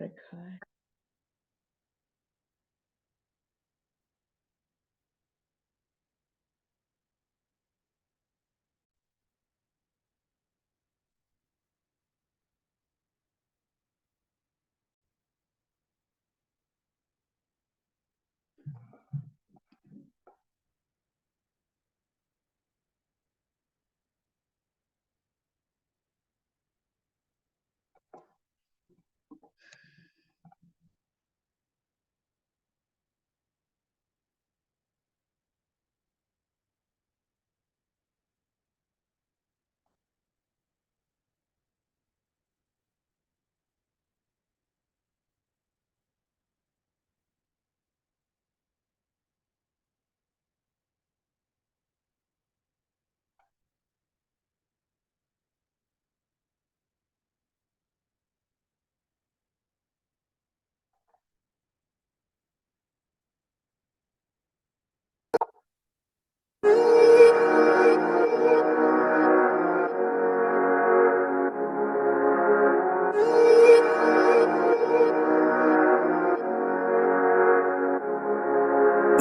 Record.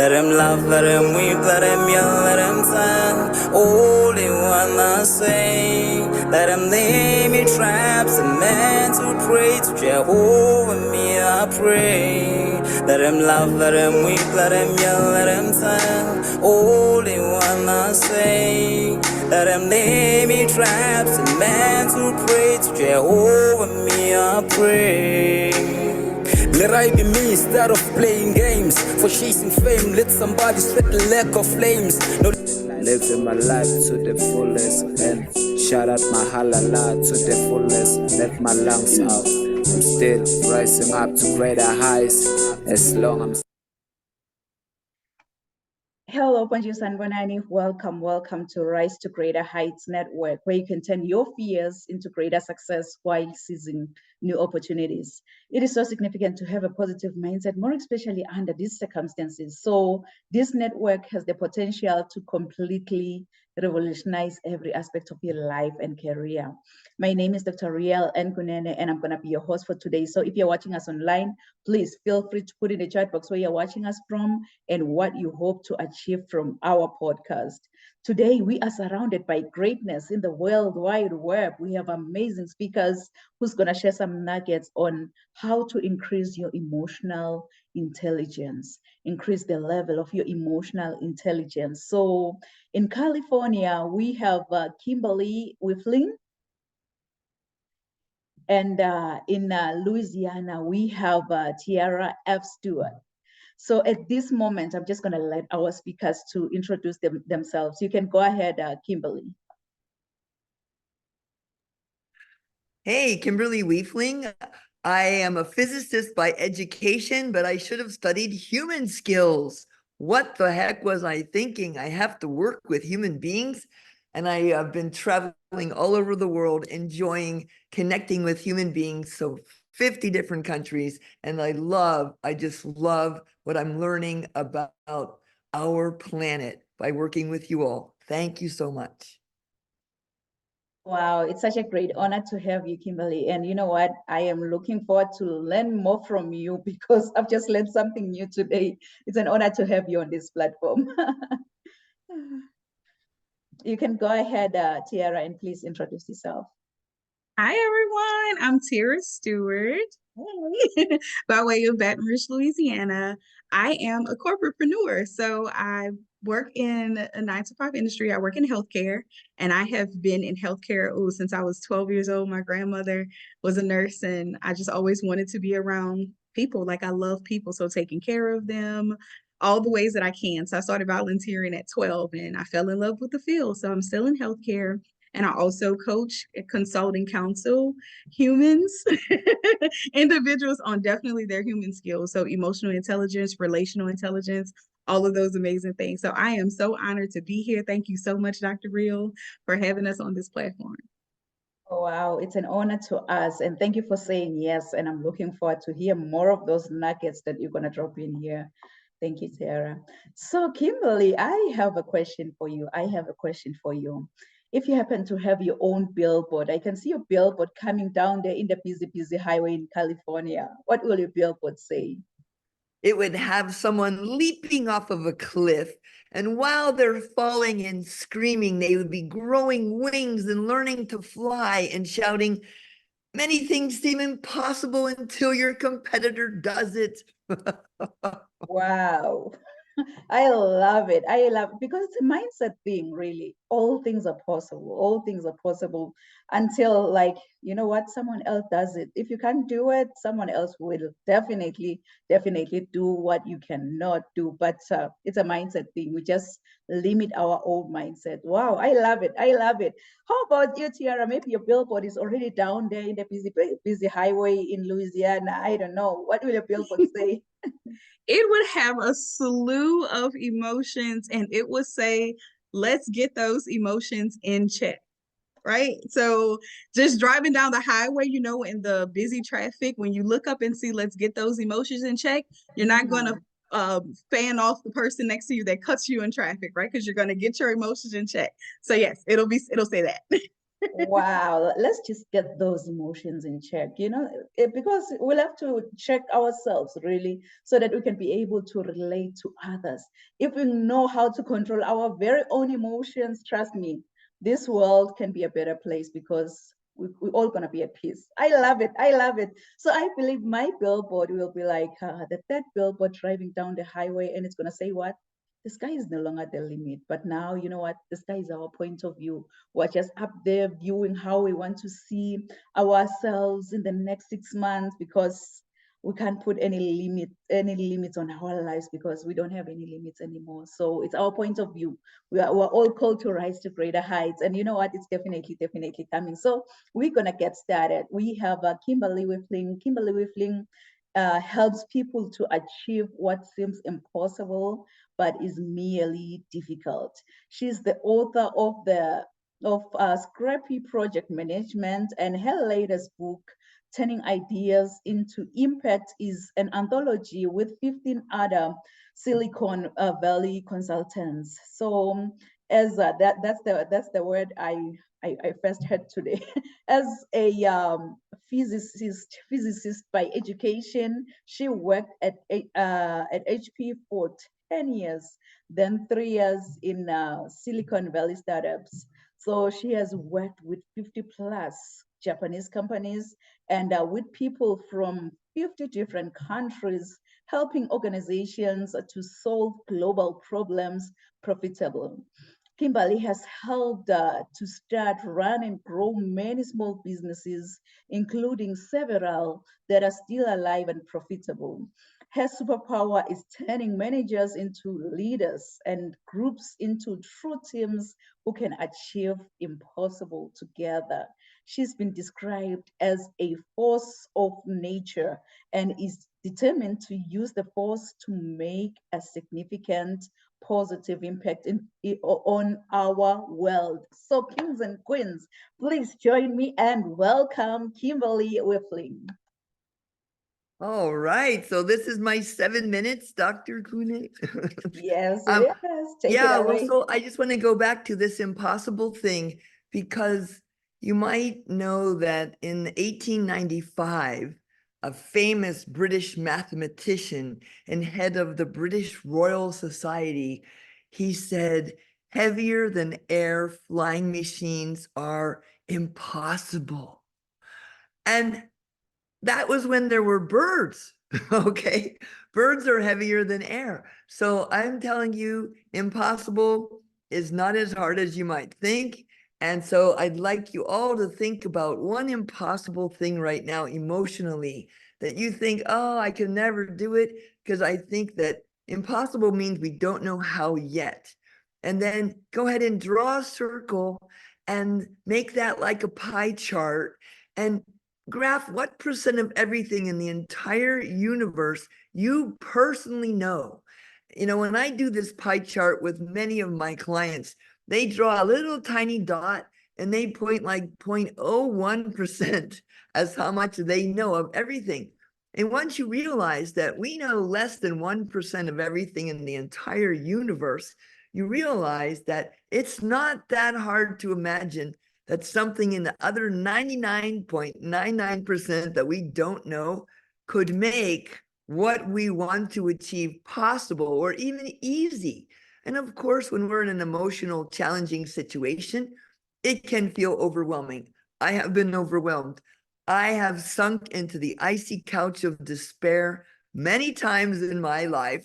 Let him laugh, let him weep, let him yell, let him sing. All they wanna say. Let him lay me traps and men to pray to Jehovah, me I pray. Let him laugh, let him weep, let him yell, let him sing. All they wanna say. Let him lay me traps and men to pray to Jehovah, me I pray. Let I be me instead of playing games. For chasing fame, let somebody sweat the lack of flames. No, living my life to the fullest and shout out my halala to the fullest. Let my lungs out. I'm still rising up to greater heights as long as Hello, Panju Sanbanani. Welcome to Rise to Greater Heights Network, where you can turn your fears into greater success while seizing new opportunities. It is so significant to have a positive mindset, more especially under these circumstances. So this network has the potential to completely revolutionize every aspect of your life and career. My name is Dr. Riel Nkunene, and I'm going to be your host for today. So if you're watching us online, please feel free to put in the chat box where you're watching us from and what you hope to achieve from our podcast. Today, we are surrounded by greatness in the World Wide Web. We have amazing speakers who's going to share some nuggets on how to increase your emotional intelligence, increase the level of your emotional intelligence. So in California, we have Kimberly Whiffling. And in Louisiana, we have Tiara F. Stewart. So at this moment, I'm just going to let our speakers to introduce themselves. You can go ahead, Kimberly. Hey, Kimberly Weefling. I am a physicist by education, but I should have studied human skills. What the heck was I thinking? I have to work with human beings. And I have been traveling all over the world, enjoying connecting with human beings. So 50 different countries. And I just love what I'm learning about our planet by working with you all. Thank you so much. Wow, it's such a great honor to have you, Kimberly. And you know what? I am looking forward to learn more from you because I've just learned something new today. It's an honor to have you on this platform. You can go ahead, Tiara, and please introduce yourself. Hi, everyone. I'm Tiara Stewart. Hey. By way of Baton Rouge, Louisiana. I am a corporatepreneur. So I work in a 9 to 5 industry. I work in healthcare, and I have been in healthcare since I was 12 years old. My grandmother was a nurse, and I just always wanted to be around people. Like I love people. So taking care of them, all the ways that I can. So I started volunteering at 12 and I fell in love with the field. So I'm still in healthcare. And I also coach, consult, and counsel humans, individuals on definitely their human skills. So emotional intelligence, relational intelligence, all of those amazing things. So I am so honored to be here. Thank you so much, Dr. Real, for having us on this platform. Oh, wow, it's an honor to us. And thank you for saying yes. And I'm looking forward to hear more of those nuggets that you're going to drop in here. Thank you, Sarah. So, Kimberly, I have a question for you. if you happen to have your own billboard, I can see your billboard coming down there in the busy highway in California. What will your billboard say? It would have someone leaping off of a cliff. And while they're falling and screaming, they would be growing wings and learning to fly and shouting, "Many things seem impossible until your competitor does it." Wow. I love it. I love it because it's a mindset thing, really. All things are possible. All things are possible until, like, you know what, someone else does it. If you can't do it, someone else will definitely do what you cannot do. But it's a mindset thing. We just limit our own mindset. Wow, I love it. I love it. How about you, Tiara? Maybe your billboard is already down there in the busy highway in Louisiana. I don't know. What will your billboard say? It would have a slew of emotions and it would say, let's get those emotions in check. Right. So just driving down the highway, you know, in the busy traffic, when you look up and see, let's get those emotions in check, you're not going to fan off the person next to you that cuts you in traffic, right? Because you're going to get your emotions in check. So yes, it'll say that. Wow, let's just get those emotions in check, you know, because we'll have to check ourselves really so that we can be able to relate to others. If we know how to control our very own emotions, trust me, this world can be a better place because we're all going to be at peace. I love it. I love it. So I believe my billboard will be like that billboard driving down the highway, and it's going to say what? The sky is no longer the limit, but now, you know what, the sky is our point of view. We're just up there viewing how we want to see ourselves in the next 6 months, because we can't put any limits on our lives because we don't have any limits anymore. So it's our point of view. We're all called to rise to greater heights, and you know what, it's definitely coming. So we're gonna get started. We have Kimberly Wiffling. Kimberly Wiffling helps people to achieve what seems impossible but is merely difficult. She's the author of Scrappy Project Management, and her latest book, Turning Ideas into Impact, is an anthology with 15 other Silicon Valley consultants. So as that's the word I first heard today. As a physicist by education, she worked at HP for 10 years, then 3 years in Silicon Valley startups. So she has worked with 50 plus Japanese companies and with people from 50 different countries, helping organizations to solve global problems profitably. Kimberly has helped to start, run, and grow many small businesses, including several that are still alive and profitable. Her superpower is turning managers into leaders and groups into true teams who can achieve impossible together. She's been described as a force of nature and is determined to use the force to make a significant positive impact on our world. So kings and queens, please join me and welcome Kimberly Wiffling. All right. So this is my 7 minutes, Dr. Kune. Yes, it is. Take it Yeah, well, away. so I just want to go back to this impossible thing, because you might know that in 1895, a famous British mathematician and head of the British Royal Society, he said, heavier than air flying machines are impossible. And that was when there were birds. Okay, birds are heavier than air. So I'm telling you, impossible is not as hard as you might think. And so I'd like you all to think about one impossible thing right now emotionally that you think, oh, I can never do it, because I think that impossible means we don't know how yet. And then go ahead and draw a circle and make that like a pie chart and graph what percent of everything in the entire universe you personally know. You know, when I do this pie chart with many of my clients, they draw a little tiny dot and they point like 0.01% as how much they know of everything. And once you realize that we know less than 1% of everything in the entire universe, you realize that it's not that hard to imagine that something in the other 99.99% that we don't know could make what we want to achieve possible or even easy. And of course, when we're in an emotional, challenging situation, it can feel overwhelming. I have been overwhelmed. I have sunk into the icy couch of despair many times in my life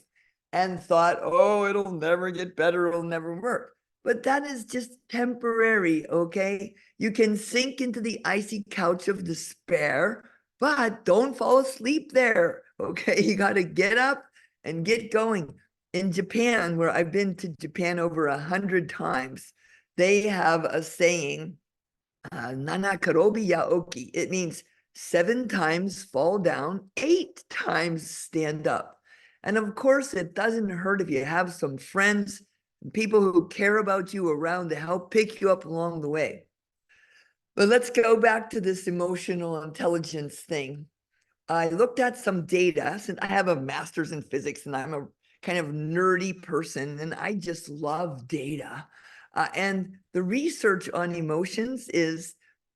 and thought, oh, it'll never get better, it'll never work. But that is just temporary, okay? You can sink into the icy couch of despair, but don't fall asleep there, okay? You got to get up and get going. In Japan, where I've been to Japan over 100 times, they have a saying, Nana karobi ya oki. It means 7 times fall down, 8 times stand up. And of course, it doesn't hurt if you have some friends, people who care about you around to help pick you up along the way. But let's go back to this emotional intelligence thing. I looked at some data, since I have a master's in physics and I'm a kind of nerdy person and I just love data. And the research on emotions is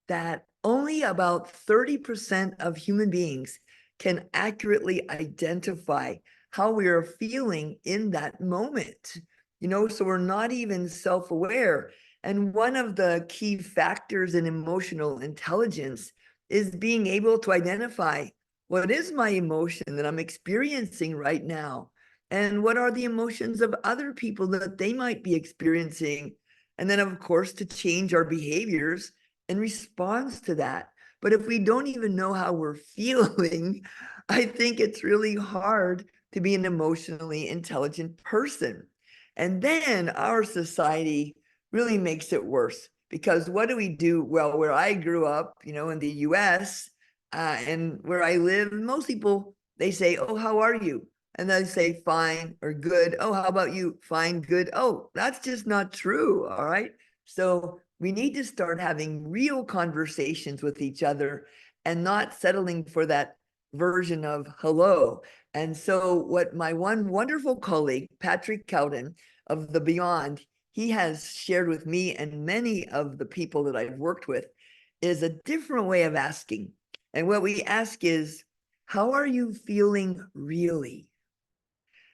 that only about 30% of human beings can accurately identify how we are feeling in that moment. So we're not even self-aware. And one of the key factors in emotional intelligence is being able to identify what is my emotion that I'm experiencing right now, and what are the emotions of other people that they might be experiencing. And then, of course, to change our behaviors in response to that. But if we don't even know how we're feeling, I think it's really hard to be an emotionally intelligent person. And then our society really makes it worse, because what do we do? Well, where I grew up, in the US, and where I live, most people, they say, oh, how are you? And they say fine or good. Oh, how about you? Fine, good. Oh, that's just not true. All right. So we need to start having real conversations with each other and not settling for that version of hello. And so what my one wonderful colleague, Patrick Cowden of the Beyond, he has shared with me and many of the people that I've worked with, is a different way of asking. And what we ask is, how are you feeling really?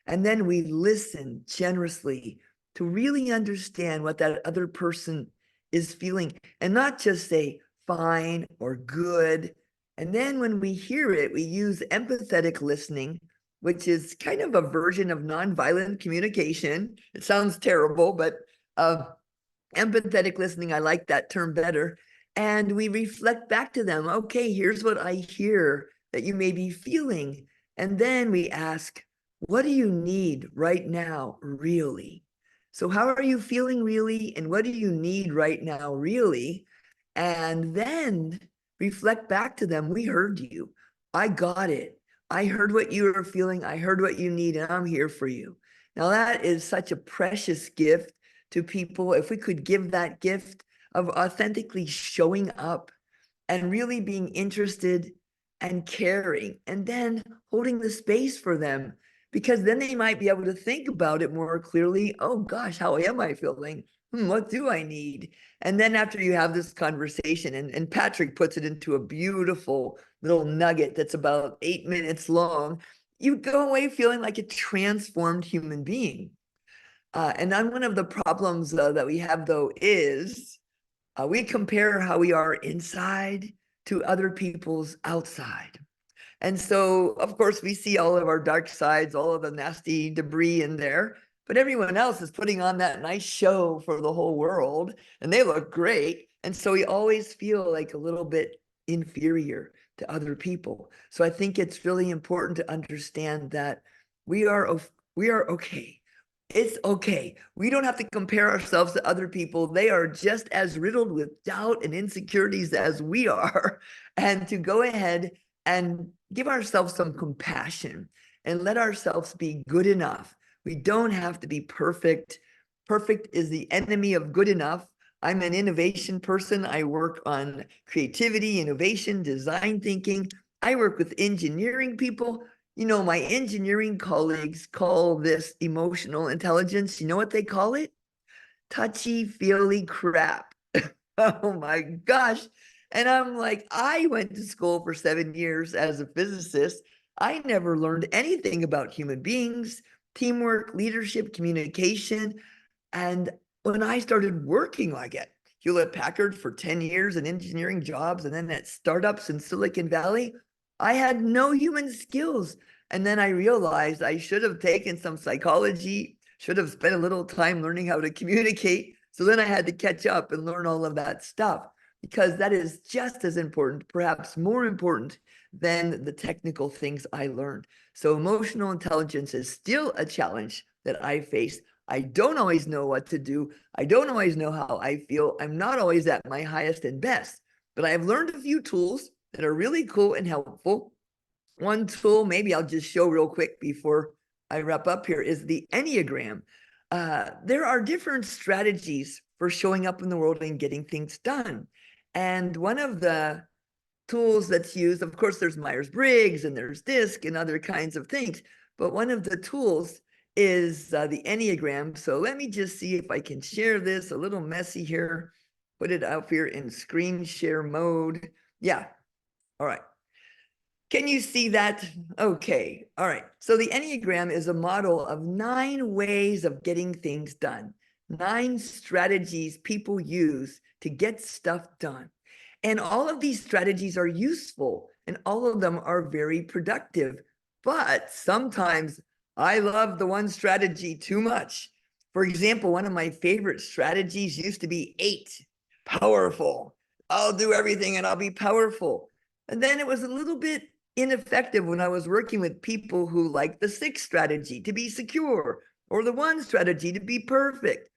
And then we listen generously to really understand what that other person is feeling, and not just say fine or good. And then when we hear it, we use empathetic listening, which is kind of a version of nonviolent communication. It sounds terrible, but empathetic listening, I like that term better. And we reflect back to them, okay, here's what I hear that you may be feeling. And then we ask, what do you need right now, really? So how are you feeling really? And what do you need right now, really? And then reflect back to them, we heard you. I got it. I heard what you were feeling. I heard what you need, and I'm here for you. Now that is such a precious gift to people. If we could give that gift of authentically showing up and really being interested and caring, and then holding the space for them, because then they might be able to think about it more clearly. Oh gosh, how am I feeling? What do I need? And then after you have this conversation, and Patrick puts it into a beautiful little nugget that's about 8 minutes long, you go away feeling like a transformed human being. And then one of the problems that we have, though, is we compare how we are inside to other people's outside. And so, of course, we see all of our dark sides, all of the nasty debris in there, but everyone else is putting on that nice show for the whole world, and they look great. And so we always feel like a little bit inferior to other people. So I think it's really important to understand that we are okay. It's okay. We don't have to compare ourselves to other people. They are just as riddled with doubt and insecurities as we are. And to go ahead and give ourselves some compassion and let ourselves be good enough. We don't have to be perfect. Perfect is the enemy of good enough. I'm an innovation person. I work on creativity, innovation, design thinking. I work with engineering people. You know, my engineering colleagues call this emotional intelligence. You know what they call it? Touchy-feely crap. Oh my gosh. And I'm like, I went to school for 7 years as a physicist. I never learned anything about human beings, teamwork, leadership, communication. And when I started working like at Hewlett Packard for 10 years in engineering jobs and then at startups in Silicon Valley, I had no human skills. And then I realized I should have taken some psychology, should have spent a little time learning how to communicate. So then I had to catch up and learn all of that stuff because that is just as important, perhaps more important than the technical things I learned. So emotional intelligence is still a challenge that I face. I don't always know what to do. I don't always know how I feel. I'm not always at my highest and best, but I've learned a few tools that are really cool and helpful. One tool, maybe I'll just show real quick before I wrap up here, is the Enneagram. There are different strategies for showing up in the world and getting things done. And one of the tools that's used, of course, there's Myers-Briggs and there's DISC and other kinds of things, but one of the tools is the Enneagram. So let me just see if I can share this. A little messy here. Put it out here in screen share mode. Yeah. All right. Can you see that? Okay. All right. So the Enneagram is a model of 9 ways of getting things done, 9 strategies people use to get stuff done. And all of these strategies are useful and all of them are very productive. But sometimes I love the one strategy too much. For example, one of my favorite strategies used to be 8, powerful. I'll do everything and I'll be powerful. And then it was a little bit ineffective when I was working with people who like the 6 strategy to be secure or the 1 strategy to be perfect.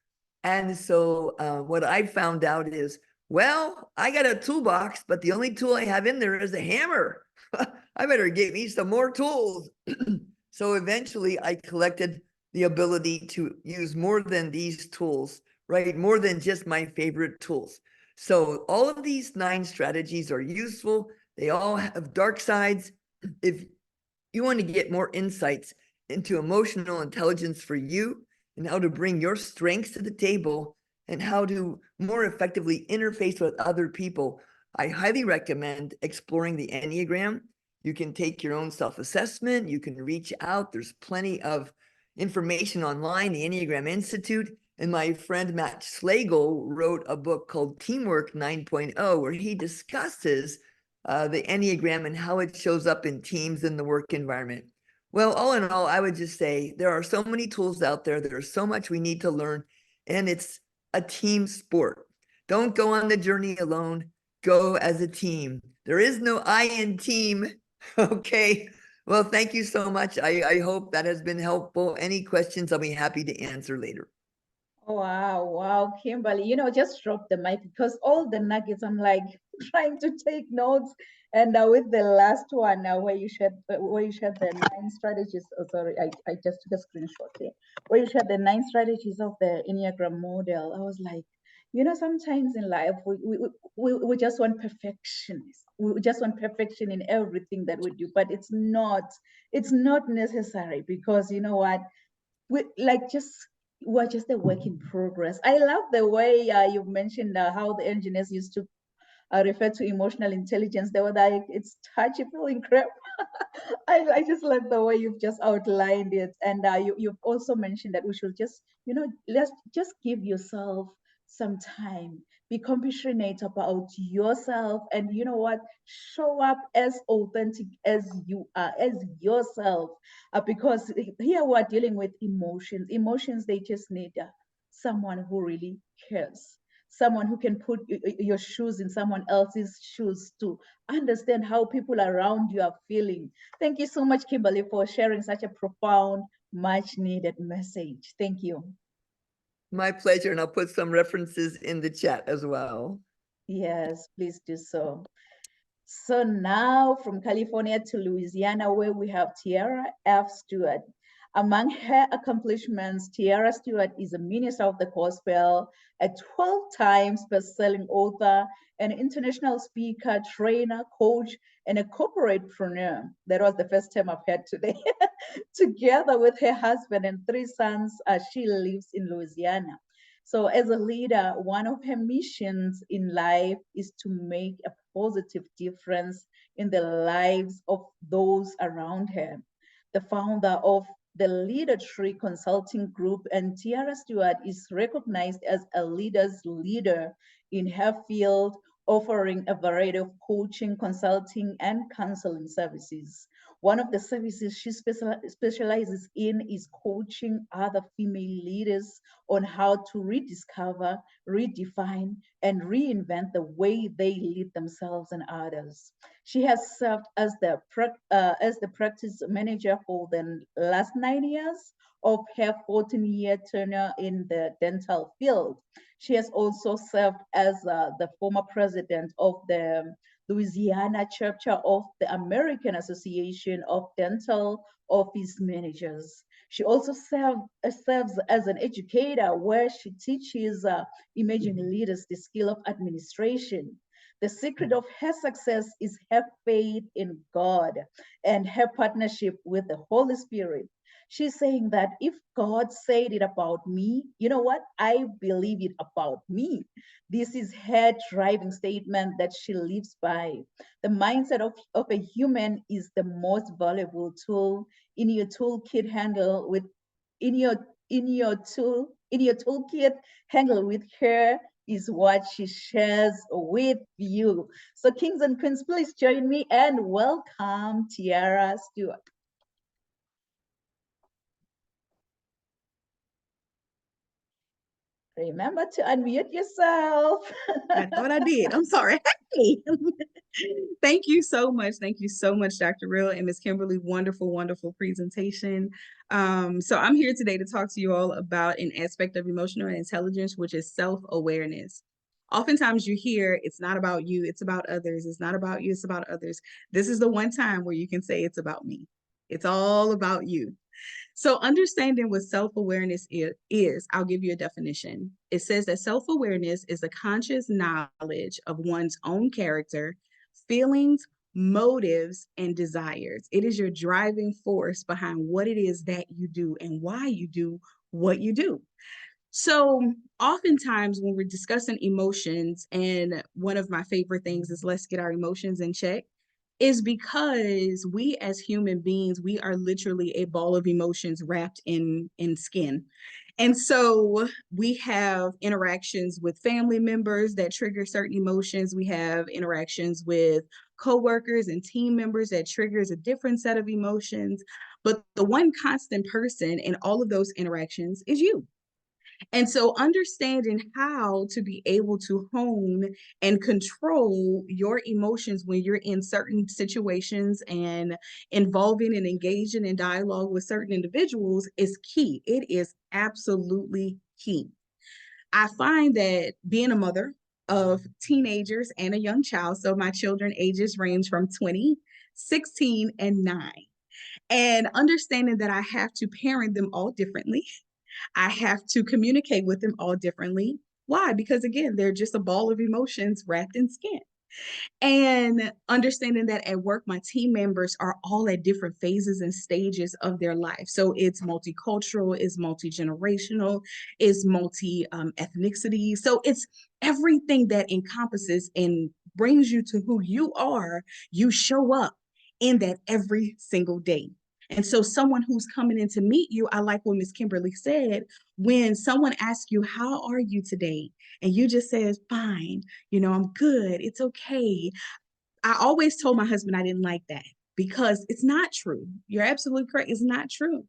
And so what I found out is, well, I got a toolbox, but the only tool I have in there is a hammer. I better get me some more tools. So eventually I collected the ability to use more than these tools, right? More than just my favorite tools. So all of these 9 strategies are useful. They all have dark sides. If you want to get more insights into emotional intelligence for you and how to bring your strengths to the table and how to more effectively interface with other people, I highly recommend exploring the Enneagram. You can take your own self-assessment. You can reach out. There's plenty of information online, the Enneagram Institute. And my friend Matt Slagle wrote a book called Teamwork 9.0, where he discusses the Enneagram and how it shows up in teams in the work environment. Well, all in all, I would just say there are so many tools out there. There's so much we need to learn, and it's a team sport. Don't go on the journey alone. Go as a team. There is no I in team. Okay. Well, thank you so much. I hope that has been helpful. Any questions, I'll be happy to answer later. Wow, wow, Kimberly, just drop the mic because all the nuggets, I'm like trying to take notes. And with the last one, where you shared the 9 strategies. Oh, sorry, I just took a screenshot here. Where you shared the 9 strategies of the Enneagram model. I was like, sometimes in life we just want perfection. We just want perfection in everything that we do, but it's not necessary because you know what? We're just a work in progress. I love the way you've mentioned how the engineers used to refer to emotional intelligence. They were like, it's touchy feeling crap. I just like the way you've just outlined it. And you've also mentioned that we should just, let's just give yourself some time. Be compassionate about yourself. And you know what? Show up as authentic as you are, as yourself. Because here we're dealing with emotions. Emotions, they just need someone who really cares, someone who can put your shoes in someone else's shoes to understand how people around you are feeling. Thank you so much, Kimberly, for sharing such a profound, much needed message. Thank you. My pleasure. And I'll put some references in the chat as well. Yes, please do so. So now from California to Louisiana, where we have Tiara F. Stewart. Among her accomplishments, Tiara Stewart is a minister of the gospel, a 12 times best-selling author, an international speaker, trainer, coach, and a corporatepreneur. That was the first time I've heard today. Together with her husband and 3 sons, she lives in Louisiana. So as a leader, one of her missions in life is to make a positive difference in the lives of those around her. The founder of the Leader Tree Consulting Group, and Tiara Stewart is recognized as a leader's leader in her field, offering a variety of coaching, consulting, and counseling services. One of the services she specializes in is coaching other female leaders on how to rediscover, redefine, and reinvent the way they lead themselves and others. She has served as the practice manager for the last 9 years of her 14-year tenure in the dental field. She has also served as the former president of the Louisiana chapter of the American Association of Dental Office Managers. She also serves as an educator where she teaches emerging leaders the skill of administration. The secret of her success is her faith in God and her partnership with the Holy Spirit. She's saying that if God said it about me, you know what? I believe it about me. This is her driving statement that she lives by. The mindset of a human is the most valuable tool in your toolkit handle with in your toolkit handle with her is what she shares with you. So kings and queens, please join me and welcome Tiara Stewart. Remember to unmute yourself. I thought I did. I'm sorry. Hey. Thank you so much. Thank you so much, Dr. Real and Ms. Kimberly. Wonderful, wonderful presentation. So I'm here today to talk to you all about an aspect of emotional intelligence, which is self-awareness. Oftentimes you hear it's not about you, it's about others. It's not about you, it's about others. This is the one time where you can say it's about me. It's all about you. So understanding what self-awareness is, I'll give you a definition. It says that self-awareness is a conscious knowledge of one's own character, feelings, motives, and desires. It is your driving force behind what it is that you do and why you do what you do. So oftentimes when we're discussing emotions, and one of my favorite things is let's get our emotions in check, is because we as human beings, we are literally a ball of emotions wrapped in skin. And so we have interactions with family members that trigger certain emotions. We have interactions with coworkers and team members that triggers a different set of emotions. But the one constant person in all of those interactions is you. And so understanding how to be able to hone and control your emotions when you're in certain situations and involving and engaging in dialogue with certain individuals is key. It is absolutely key. I find that being a mother of teenagers and a young child, so my children ages range from 20, 16, and 9. And understanding that I have to parent them all differently. I have to communicate with them all differently. Why? Because again, they're just a ball of emotions wrapped in skin. And understanding that at work, my team members are all at different phases and stages of their life. So it's multicultural, it's multi-generational, it's multi-ethnicity. So it's everything that encompasses and brings you to who you are. You show up in that every single day. And so someone who's coming in to meet you, I like what Ms. Kimberly said, when someone asks you, how are you today? And you just says, fine, I'm good, it's okay. I always told my husband I didn't like that because it's not true. You're absolutely correct. It's not true.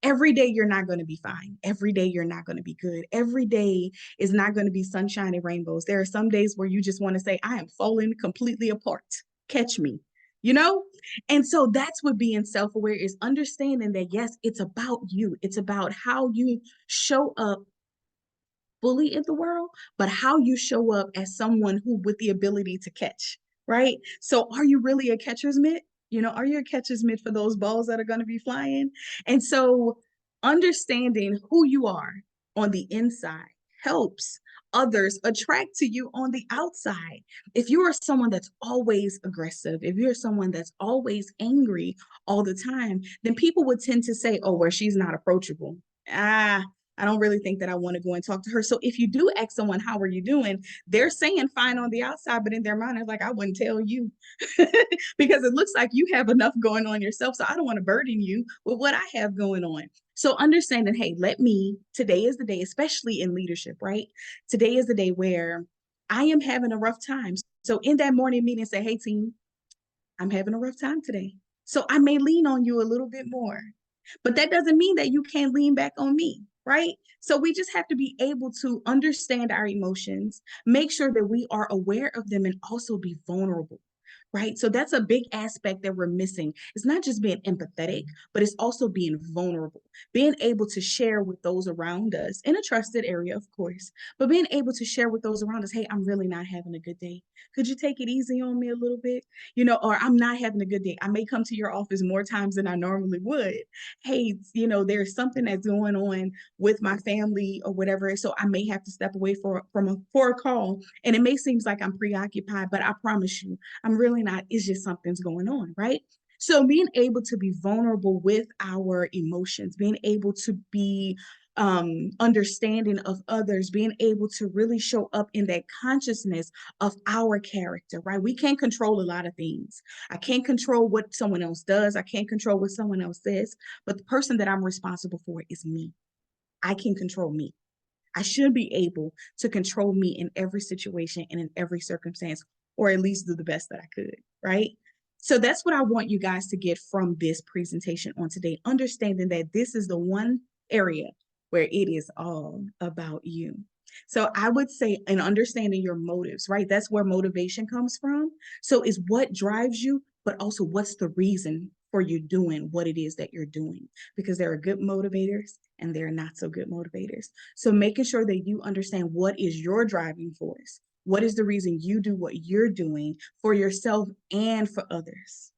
Every day you're not going to be fine. Every day you're not going to be good. Every day is not going to be sunshine and rainbows. There are some days where you just want to say, I am falling completely apart. Catch me. And so that's what being self-aware is, understanding that, yes, it's about you. It's about how you show up fully in the world, but how you show up as someone who with the ability to catch, right? So are you really a catcher's mitt? Are you a catcher's mitt for those balls that are going to be flying? And so understanding who you are on the inside helps others attract to you on the outside. If you are someone that's always aggressive, if you're someone that's always angry all the time, then people would tend to say, oh, well, she's not approachable. I don't really think that I want to go and talk to her. So if you do ask someone, how are you doing? They're saying fine on the outside, but in their mind, it's like, I wouldn't tell you because it looks like you have enough going on yourself. So I don't want to burden you with what I have going on. So understanding, hey, today is the day, especially in leadership, right? Today is the day where I am having a rough time. So in that morning meeting, say, hey, team, I'm having a rough time today. So I may lean on you a little bit more, but that doesn't mean that you can't lean back on me, right? So we just have to be able to understand our emotions, make sure that we are aware of them, and also be vulnerable. Right. So that's a big aspect that we're missing. It's not just being empathetic, but it's also being vulnerable, being able to share with those around us in a trusted area, of course, but being able to share with those around us, hey, I'm really not having a good day. Could you take it easy on me a little bit? Or I'm not having a good day. I may come to your office more times than I normally would. Hey, there's something that's going on with my family or whatever. So I may have to step away for a call. And it may seem like I'm preoccupied, but I promise you, I'm really not. It's just something's going on, right? So being able to be vulnerable with our emotions, being able to be understanding of others, being able to really show up in that consciousness of our character, right? We can't control a lot of things. I can't control what someone else does. I can't control what someone else says, but the person that I'm responsible for is me. I can control me. I should be able to control me in every situation and in every circumstance, or at least do the best that I could, right? So that's what I want you guys to get from this presentation on today, understanding that this is the one area where it is all about you. So I would say, in understanding your motives, right? That's where motivation comes from. So is what drives you, but also what's the reason for you doing what it is that you're doing? Because there are good motivators and there are not so good motivators. So making sure that you understand what is your driving force. What is the reason you do what you're doing for yourself and for others?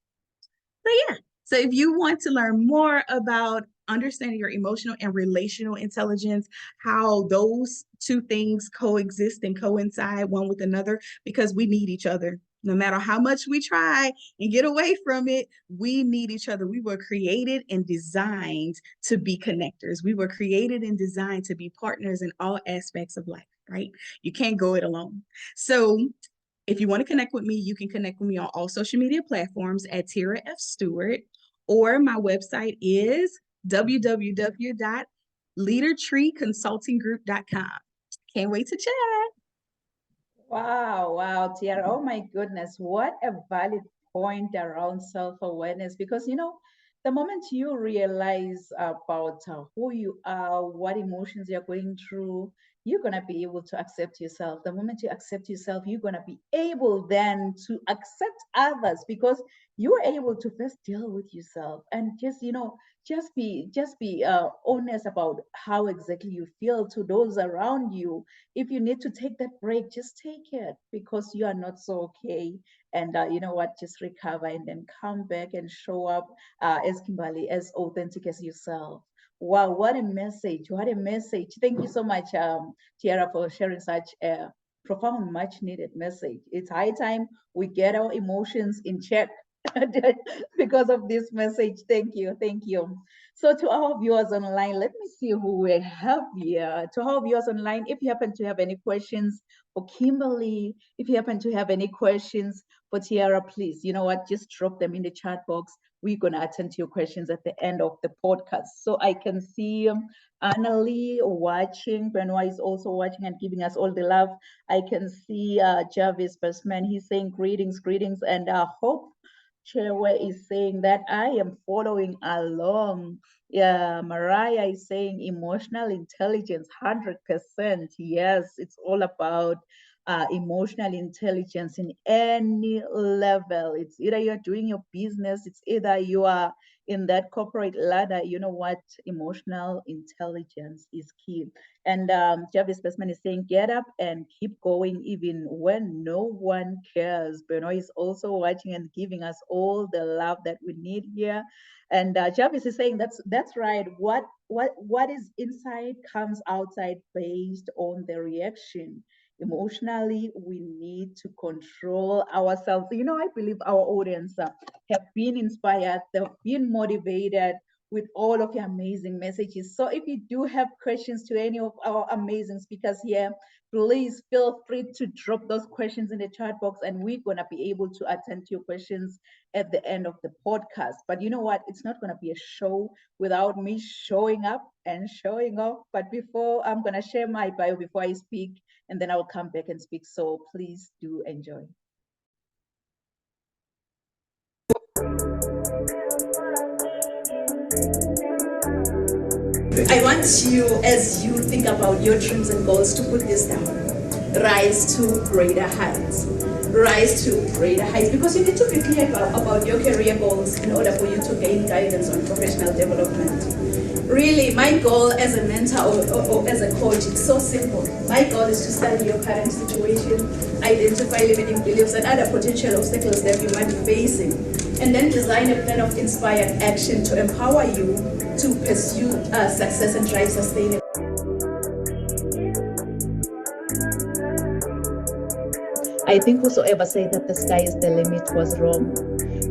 So yeah, so if you want to learn more about understanding your emotional and relational intelligence, how those two things coexist and coincide one with another, because we need each other. No matter how much we try and get away from it, we need each other. We were created and designed to be connectors. We were created and designed to be partners in all aspects of life, right? You can't go it alone. So if you want to connect with me, you can connect with me on all social media platforms at Tira F. Stewart, or my website is www.leadertreeconsultinggroup.com. Can't wait to chat. Wow, Tiara. Oh my goodness, what a valid point around self-awareness. Because the moment you realize about who you are, what emotions you're going through, you're gonna be able to accept yourself. The moment you accept yourself, you're gonna be able then to accept others, because you are able to first deal with yourself and just be honest about how exactly you feel to those around you. If you need to take that break, just take it, because you are not so okay. And you know what, just recover and then come back and show up as Kimberly, as authentic as yourself. Wow, what a message. What a message. Thank you so much, Tiara, for sharing such a profound, much needed message. It's high time we get our emotions in check because of this message. Thank you. Thank you. So to our viewers online, let me see who we have here. To our viewers online, if you happen to have any questions for Kimberly, if you happen to have any questions for Tiara, please, you know what, just drop them in the chat box. We're going to attend to your questions at the end of the podcast. So I can see Annalie watching. Benoit is also watching and giving us all the love. I can see Jarvis Bestman. He's saying greetings, and hope Chewe is saying that I am following along. Yeah, Mariah is saying emotional intelligence, 100%. Yes, it's all about emotional intelligence in any level. It's either you're doing your business, it's either you are in that corporate ladder, you know what? Emotional intelligence is key. And Jarvis Bestman is saying, get up and keep going even when no one cares. Benoit is also watching and giving us all the love that we need here. And Jarvis is saying that's right. What is inside comes outside based on the reaction. Emotionally, we need to control ourselves. You know, I believe our audience have been inspired, they've been motivated with all of your amazing messages. So if you do have questions to any of our amazing speakers here, please feel free to drop those questions in the chat box, and we're going to be able to attend to your questions at the end of the podcast. But you know what? It's not going to be a show without me showing up and showing off. But before, I'm going to share my bio before I speak, and then I will come back and speak. So please do enjoy. I want you, as you think about your dreams and goals, to put this down. Rise to greater heights. Rise to greater heights, because you need to be clear about your career goals in order for you to gain guidance on professional development. Really, my goal as a mentor or as a coach is so simple. My goal is to study your current situation, identify limiting beliefs and other potential obstacles that you might be facing, and then design a plan of inspired action to empower you to pursue success and drive sustainable. I think whosoever said that the sky is the limit was wrong.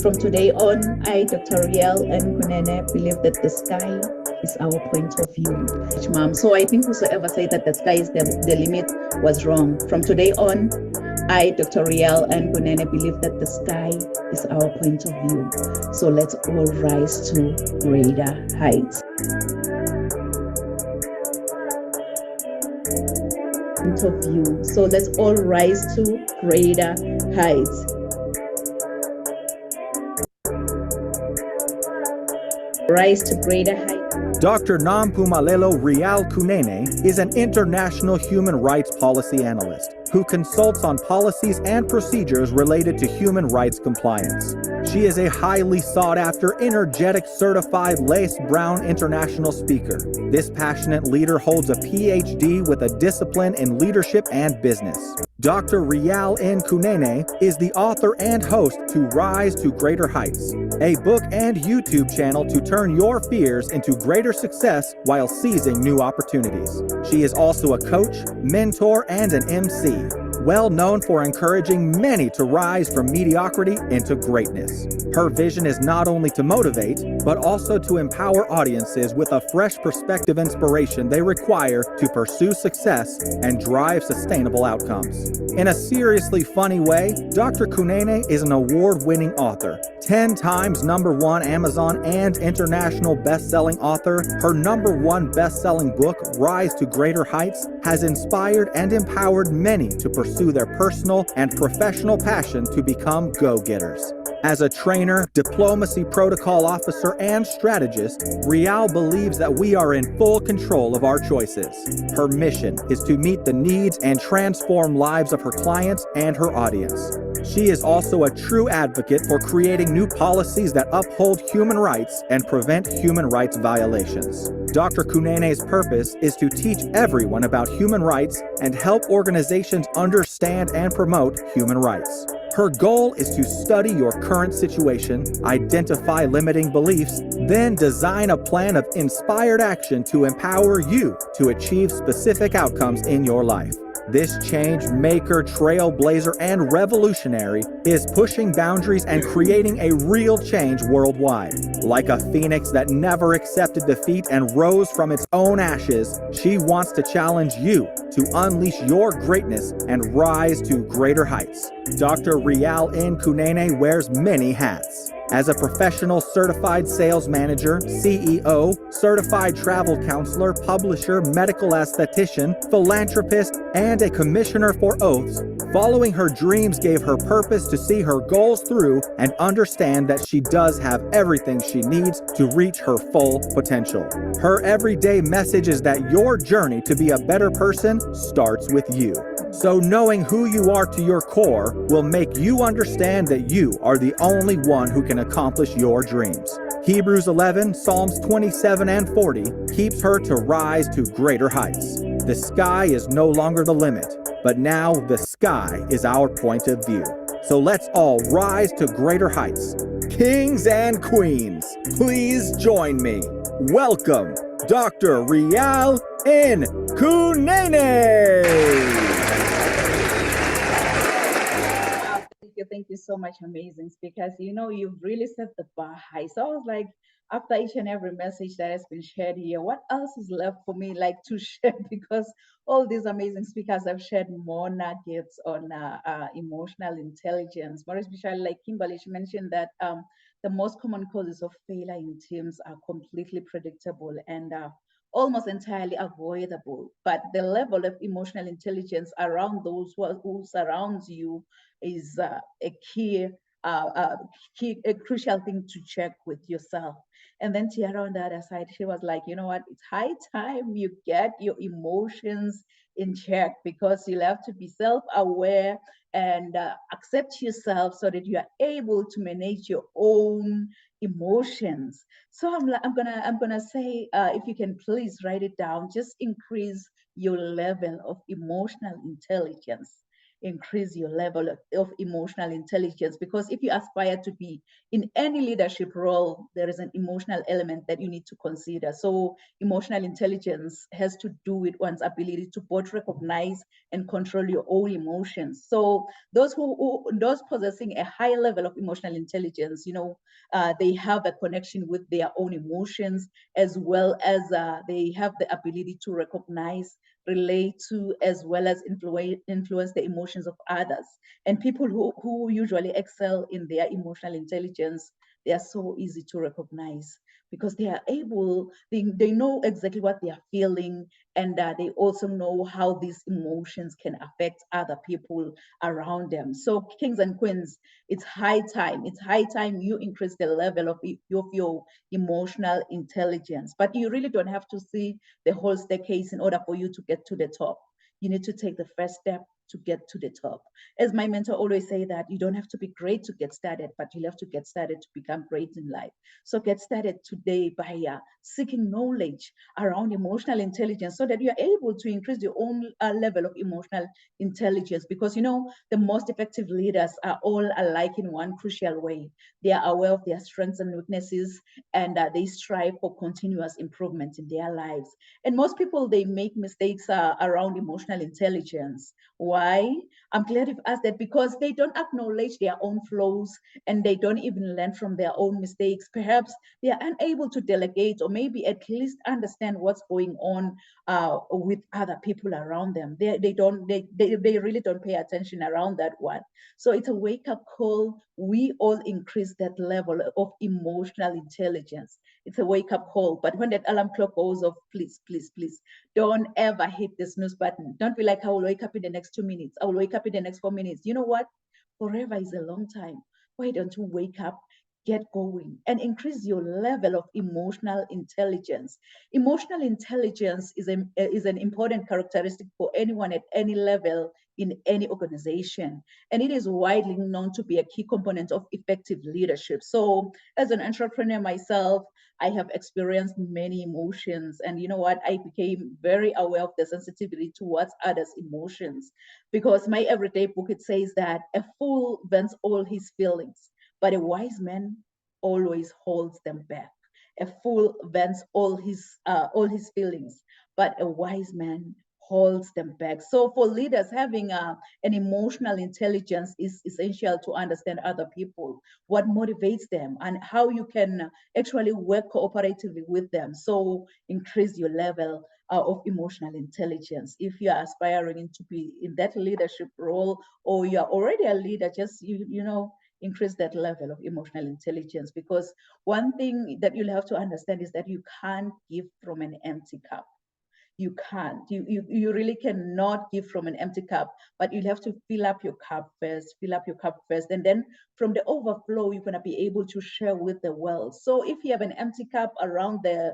From today on, I, Dr. Riel and Kunene, believe that the sky is our point of view. Mom. So I think whosoever said that the sky is the limit was wrong. From today on, I, Dr. Riel and Kunene, believe that the sky is our point of view. So let's all rise to greater heights. Point of view. So let's all rise to greater heights. Rise to greater heights. Dr. Nampumelelo Rial Kunene is an international human rights policy analyst who consults on policies and procedures related to human rights compliance. She is a highly sought-after, energetic, certified Lace Brown international speaker. This passionate leader holds a PhD with a discipline in leadership and business. Dr. Rial N. Kunene is the author and host to Rise to Greater Heights, a book and YouTube channel to turn your fears into greater success while seizing new opportunities. She is also a coach, mentor, and an MC, well known for encouraging many to rise from mediocrity into greatness. Her vision is not only to motivate, but also to empower audiences with a fresh perspective inspiration they require to pursue success and drive sustainable outcomes. In a seriously funny way, Dr. Kunene is an award-winning author, 10 times #1 Amazon and international best-selling author. Her #1 best-selling book, Rise to Greater Heights, has inspired and empowered many to pursue their personal and professional passion to become go-getters. As a trainer, diplomacy protocol officer, and strategist, Rial believes that we are in full control of our choices. Her mission is to meet the needs and transform lives of her clients and her audience. She is also a true advocate for creating new policies that uphold human rights and prevent human rights violations. Dr. Kunene's purpose is to teach everyone about human rights and help organizations understand and promote human rights. Her goal is to study your current situation, identify limiting beliefs, then design a plan of inspired action to empower you to achieve specific outcomes in your life. This change maker, trailblazer, and revolutionary is pushing boundaries and creating a real change worldwide. Like a phoenix that never accepted defeat and rose from its own ashes, she wants to challenge you to unleash your greatness and rise to greater heights. Dr. Rial N. Kunene wears many hats. As a professional certified sales manager, CEO, certified travel counselor, publisher, medical esthetician, philanthropist, and a commissioner for oaths, following her dreams gave her purpose to see her goals through and understand that she does have everything she needs to reach her full potential. Her everyday message is that your journey to be a better person starts with you. So knowing who you are to your core will make you understand that you are the only one who can accomplish your dreams. Hebrews 11, Psalms 27 and 40 keeps her to rise to greater heights. The sky is no longer the limit, but now the sky is our point of view. So let's all rise to greater heights. Kings and queens, please join me. Welcome, Dr. Rial N. Kunene. Thank you so much, amazing speakers. You know, you've really set the bar high. So I was like, after each and every message that has been shared here, what else is left for me like to share? Because all these amazing speakers have shared more nuggets on emotional intelligence. More especially like Kimberly, she mentioned that the most common causes of failure in teams are completely predictable and almost entirely avoidable. But the level of emotional intelligence around those who surrounds you is a crucial thing to check with yourself. And then Tiara on the other side, she was like, you know what, it's high time you get your emotions in check, because you'll have to be self-aware and accept yourself so that you are able to manage your own emotions. So I'm gonna say, if you can please write it down, just increase your level of emotional intelligence. Increase your level of emotional intelligence, because if you aspire to be in any leadership role, there is an emotional element that you need to consider. So emotional intelligence has to do with one's ability to both recognize and control your own emotions. So those those possessing a high level of emotional intelligence, you know, they have a connection with their own emotions, as well as they have the ability to recognize, relate to, as well as influence the emotions of others. And people who usually excel in their emotional intelligence, they are so easy to recognize, because they are able, they know exactly what they are feeling, and they also know how these emotions can affect other people around them. So kings and queens, it's high time you increase the level of your emotional intelligence. But you really don't have to see the whole staircase in order for you to get to the top. You need to take the first step to get to the top. As my mentor always say, that you don't have to be great to get started, but you have to get started to become great in life. So get started today by seeking knowledge around emotional intelligence, so that you are able to increase your own level of emotional intelligence. Because, you know, the most effective leaders are all alike in one crucial way. They are aware of their strengths and weaknesses, and they strive for continuous improvement in their lives. And most people, they make mistakes around emotional intelligence. Why? I'm glad you've asked that, because they don't acknowledge their own flaws, and they don't even learn from their own mistakes. Perhaps they are unable to delegate, or maybe at least understand what's going on with other people around them. They really don't pay attention around that one. So it's a wake-up call. We all increase that level of emotional intelligence. It's a wake-up call. But when that alarm clock goes off, please, please, please, don't ever hit the snooze button. Don't be like, I will wake up in the next 2 minutes. I will wake up in the next 4 minutes. You know what? Forever is a long time. Why don't you wake up, get going, and increase your level of emotional intelligence? Emotional intelligence is an important characteristic for anyone at any level in any organization, and it is widely known to be a key component of effective leadership. So as an entrepreneur myself, I have experienced many emotions, and you know what, I became very aware of the sensitivity towards others' emotions, because my everyday book, it says that a fool vents all his feelings, but a wise man always holds them back. A fool vents all his feelings, but a wise man holds them back. So for leaders, having an emotional intelligence is essential to understand other people, what motivates them, and how you can actually work cooperatively with them. So increase your level of emotional intelligence. If you are aspiring to be in that leadership role, or you are already a leader, just you know, increase that level of emotional intelligence. Because one thing that you'll have to understand is that you can't give from an empty cup. You can't. You really cannot give from an empty cup, but you'll have to fill up your cup first, and then from the overflow, you're going to be able to share with the world. So if you have an empty cup around the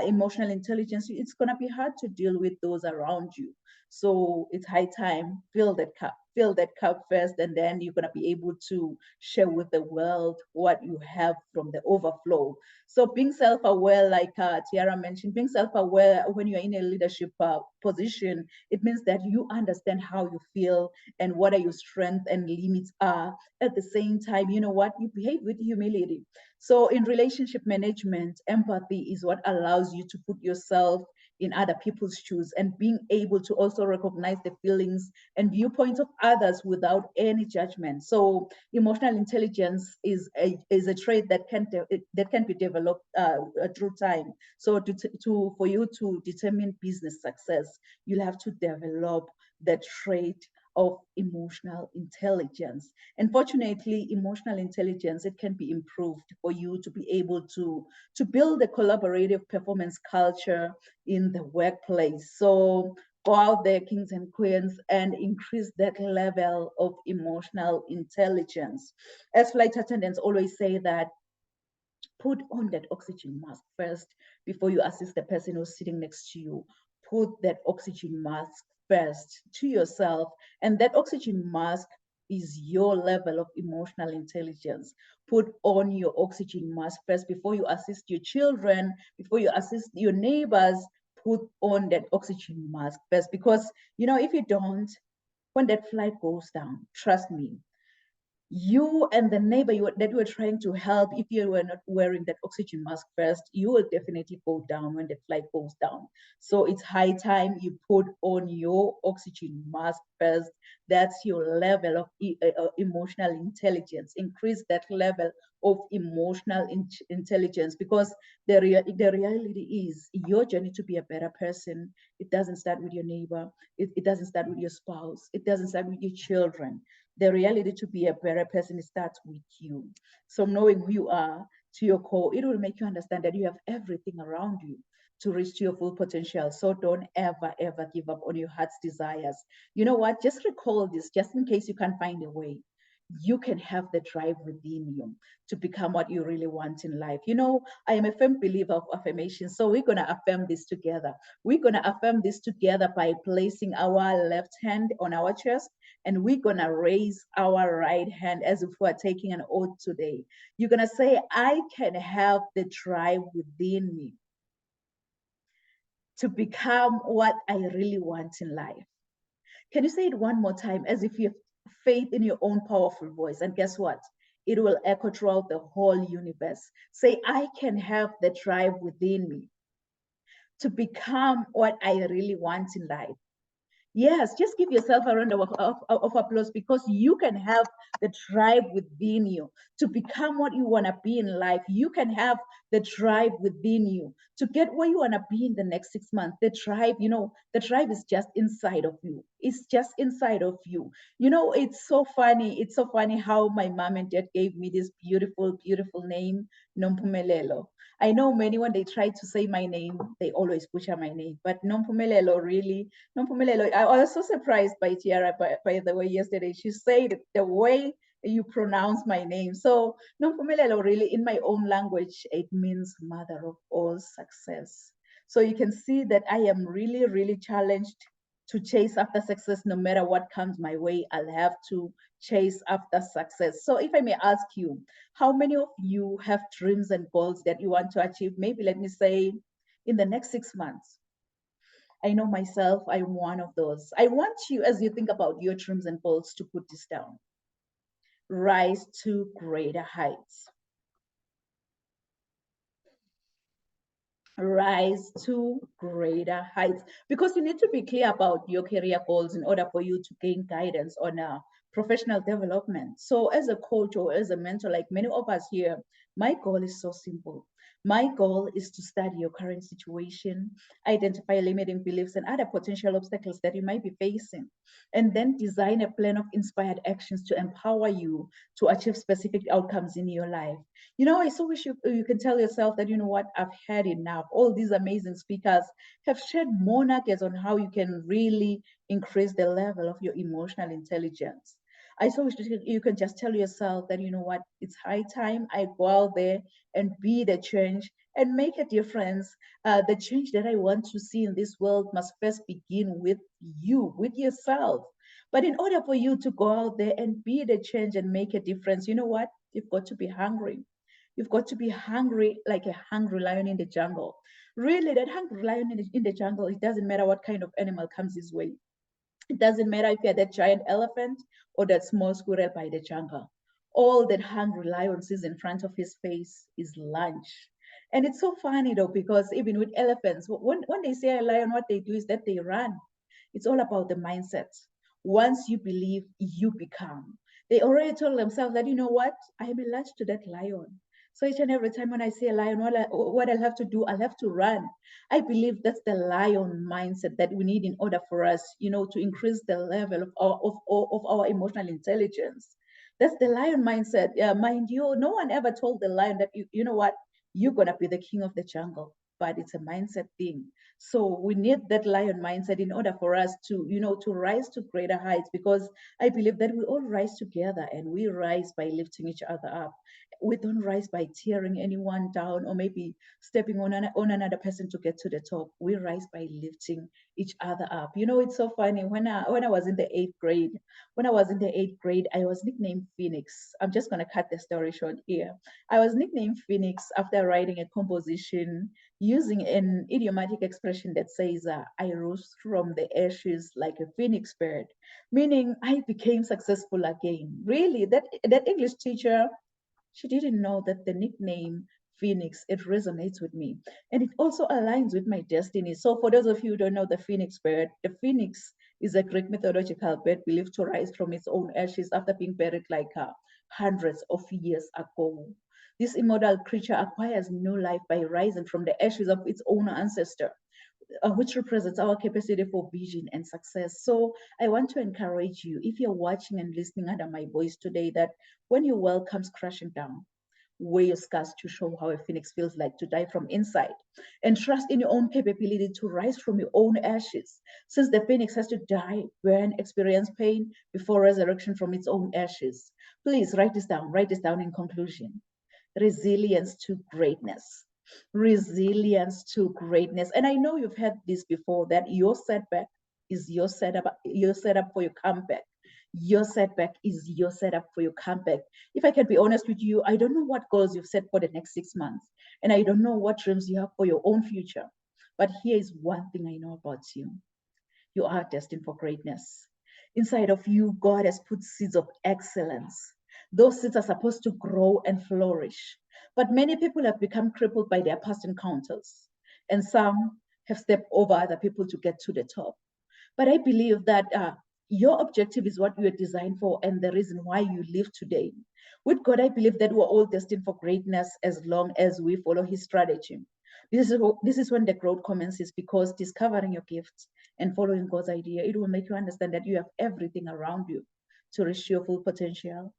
emotional intelligence, it's going to be hard to deal with those around you. So it's high time, fill that cup first, and then you're going to be able to share with the world what you have from the overflow. So being self-aware, like Tiara mentioned, being self-aware when you're in a leadership position, it means that you understand how you feel and what are your strengths and limits are. At the same time, you know what, you behave with humility. So in relationship management, empathy is what allows you to put yourself in other people's shoes and being able to also recognize the feelings and viewpoints of others without any judgment. So emotional intelligence is a trait that can be developed through time. So for you to determine business success, you'll have to develop the trait of emotional intelligence. And fortunately, emotional intelligence, it can be improved for you to be able to build a collaborative performance culture in the workplace. So go out there, kings and queens, and increase that level of emotional intelligence. As flight attendants always say that, put on that oxygen mask first before you assist the person who's sitting next to you. Put that oxygen mask first to yourself, and that oxygen mask is your level of emotional intelligence. Put on your oxygen mask first before you assist your children, before you assist your neighbors. Put on that oxygen mask first, because if you don't, when that flight goes down, trust me, you and the neighbor that you were trying to help, if you were not wearing that oxygen mask first, you will definitely go down when the flight goes down. So it's high time you put on your oxygen mask first. That's your level of emotional intelligence. Increase that level of emotional intelligence, because the reality is your journey to be a better person, it doesn't start with your neighbor, it doesn't start with your spouse, it doesn't start with your children. The reality to be a better person starts with you. So knowing who you are to your core, it will make you understand that you have everything around you to reach to your full potential. So don't ever, ever give up on your heart's desires. You know what? Just recall this, just in case you can't find a way. You can have the drive within you to become what you really want in life. I am a firm believer of affirmation. So we're going to affirm this together. We're going to affirm this together by placing our left hand on our chest, and we're going to raise our right hand as if we're taking an oath today. You're going to say, I can have the drive within me to become what I really want in life. Can you say it one more time as if you have faith in your own powerful voice? And guess what? It will echo throughout the whole universe. Say, I can have the drive within me to become what I really want in life. Yes, just give yourself a round of applause, because you can have the drive within you to become what you want to be in life. You can have the drive within you to get where you want to be in the next 6 months. The drive is just inside of you. It's just inside of you. It's so funny. It's so funny how my mom and dad gave me this beautiful, beautiful name, Nompumelelo. I know many, when they try to say my name, they always butcher my name, but Nompumelelo, really, Nompumelelo. I was so surprised by Tiara, by the way, yesterday. She said the way you pronounce my name. So Nompumelelo, really, in my own language, it means mother of all success. So you can see that I am really, really challenged to chase after success. No matter what comes my way, I'll have to chase after success. So if I may ask you, how many of you have dreams and goals that you want to achieve? Maybe let me say in the next 6 months. I know myself, I'm one of those. I want you, as you think about your dreams and goals, to put this down. Rise to greater heights. Rise to greater heights, because you need to be clear about your career goals in order for you to gain guidance on professional development. So as a coach or as a mentor, like many of us here, my goal is so simple. My goal is to study your current situation, identify limiting beliefs and other potential obstacles that you might be facing, and then design a plan of inspired actions to empower you to achieve specific outcomes in your life. I so wish you can tell yourself that, what, I've had enough. All these amazing speakers have shared more nuggets on how you can really increase the level of your emotional intelligence. I so wish you can just tell yourself that, what, it's high time I go out there and be the change and make a difference. The change that I want to see in this world must first begin with you, with yourself. But in order for you to go out there and be the change and make a difference, you know what? You've got to be hungry. You've got to be hungry like a hungry lion in the jungle. Really, that hungry lion in the jungle, it doesn't matter what kind of animal comes his way. It doesn't matter if you're that giant elephant or that small squirrel by the jungle. All that hungry lion sees in front of his face is lunch. And it's so funny though, because even with elephants, when they say a lion, what they do is that they run. It's all about the mindset. Once you believe, you become. They already told themselves that, you know what, I am attached to that lion. So each and every time when I see a lion, what I'll have to do, I'll have to run. I believe that's the lion mindset that we need in order for us, to increase the level of our emotional intelligence. That's the lion mindset. Mind you, no one ever told the lion that, you know what, you're going to be the king of the jungle, but it's a mindset thing. So we need that lion mindset in order for us to rise to greater heights, because I believe that we all rise together and we rise by lifting each other up. We don't rise by tearing anyone down or maybe stepping on another person to get to the top. We rise by lifting each other up. It's so funny. When I was in the eighth grade, I was nicknamed Phoenix. I'm just going to cut the story short here. I was nicknamed Phoenix after writing a composition using an idiomatic expression that says, I rose from the ashes like a phoenix bird, meaning I became successful again. Really, that English teacher, she didn't know that the nickname Phoenix, it resonates with me. And it also aligns with my destiny. So for those of you who don't know the phoenix bird, the phoenix is a Greek mythological bird believed to rise from its own ashes after being buried like hundreds of years ago. This immortal creature acquires new life by rising from the ashes of its own ancestor, which represents our capacity for vision and success. So I want to encourage you, if you're watching and listening under my voice today, that when your world comes crashing down, wear your scars to show how a phoenix feels like to die from inside, and trust in your own capability to rise from your own ashes, since the phoenix has to die, burn, experience pain before resurrection from its own ashes. Please write this down in conclusion. Resilience to greatness. Resilience to greatness. And I know you've heard this before, that your setback is your setup for your comeback. Your setback is your setup for your comeback. If I can be honest with you, I don't know what goals you've set for the next 6 months, and I don't know what dreams you have for your own future. But here is one thing I know about you. You are destined for greatness. Inside of you, God has put seeds of excellence. Those seeds are supposed to grow and flourish. But many people have become crippled by their past encounters, and some have stepped over other people to get to the top. But I believe that your objective is what you are designed for and the reason why you live today. With God, I believe that we're all destined for greatness as long as we follow His strategy. This is when the growth commences, because discovering your gifts and following God's idea, it will make you understand that you have everything around you to reach your full potential.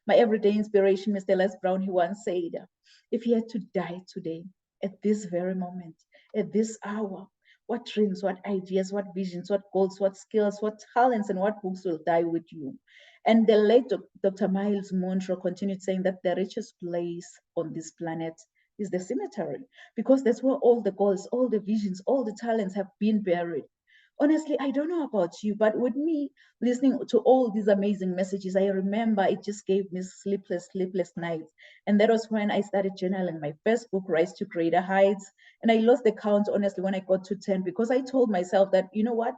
My everyday inspiration, Mr. Les Brown, he once said, if he had to die today, at this very moment, at this hour, what dreams, what ideas, what visions, what goals, what skills, what talents, and what books will die with you? And the late Dr. Miles Monroe continued saying that the richest place on this planet is the cemetery, because that's where all the goals, all the visions, all the talents have been buried. Honestly, I don't know about you, but with me listening to all these amazing messages, I remember it just gave me sleepless nights. And that was when I started journaling my first book, Rise to Greater Heights. And I lost the count, honestly, when I got to 10, because I told myself that, you know what?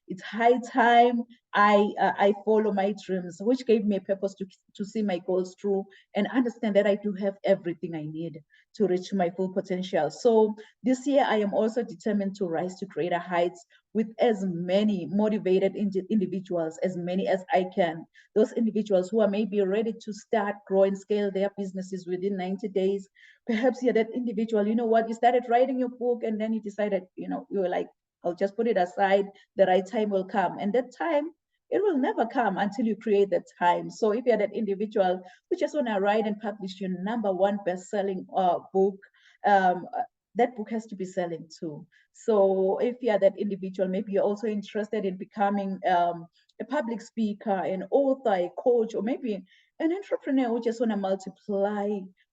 It's high time I follow my dreams, which gave me a purpose to see my goals through and understand that I do have everything I need to reach my full potential. So this year, I am also determined to rise to greater heights with as many motivated individuals, as many as I can. Those individuals who are maybe ready to start, grow, and scale their businesses within 90 days. Perhaps you're that individual, you know what, you started writing your book and then you decided, you were like, I'll just put it aside, the right time will come. And that time, it will never come until you create that time. So if you're that individual who just want to write and publish your #1 best-selling book, that book has to be selling too. So if you're that individual, maybe you're also interested in becoming a public speaker, an author, a coach, or maybe an entrepreneur who just want to multiply